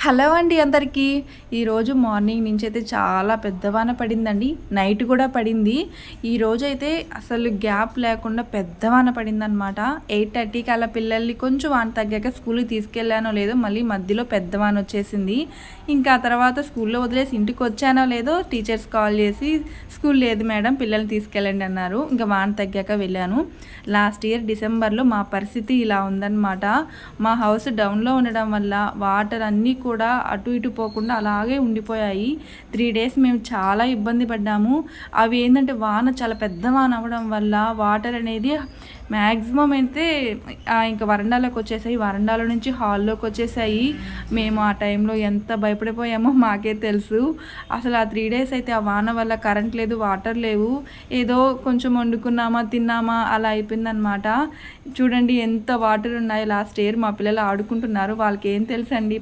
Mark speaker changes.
Speaker 1: Hello అండి అందరికీ. ఈరోజు మార్నింగ్ నుంచి అయితే చాలా పెద్ద వాన పడిందండి. నైట్ కూడా పడింది. ఈరోజైతే అసలు గ్యాప్ లేకుండా పెద్ద వాన పడిందనమాట. 8:30కి అలా పిల్లల్ని కొంచెం వాన తగ్గాక స్కూల్కి తీసుకెళ్ళానో లేదో మళ్ళీ మధ్యలో పెద్ద వాన వచ్చేసింది. ఇంకా ఆ తర్వాత స్కూల్లో వదిలేసి ఇంటికి వచ్చానో లేదో టీచర్స్ కాల్ చేసి స్కూల్ లేదు మేడం పిల్లల్ని తీసుకెళ్ళండి అన్నారు. ఇంకా వాన తగ్గాక వెళ్ళాను. లాస్ట్ ఇయర్ డిసెంబర్లో మా పరిస్థితి ఇలా ఉందన్నమాట. మా హౌస్ డౌన్లో ఉండడం వల్ల వాటర్ అన్నీ కూడా అటు ఇటు పోకుండా అలాగే ఉండిపోయాయి. 3 డేస్ మేము చాలా ఇబ్బంది పడ్డాము. అవి ఏంటంటే వాన చాలా పెద్ద వాన అవ్వడం వల్ల వాటర్ అనేది మ్యాక్సిమం అయితే ఇంకా వరండాలోకి వచ్చేసాయి. వరండాలో నుంచి హాల్లోకి వచ్చేసాయి. మేము ఆ టైంలో ఎంత భయపడిపోయామో మాకే తెలుసు. అసలు ఆ 3 డేస్ అయితే ఆ వాన వల్ల కరెంట్ లేదు, వాటర్ లేవు. ఏదో కొంచెం వండుకున్నామా తిన్నామా అలా అయిపోయిందనమాట. చూడండి ఎంత వాటర్ ఉన్నాయో. లాస్ట్ ఇయర్ మా పిల్లలు ఆడుకుంటున్నారు, వాళ్ళకి ఏం తెలుసండి.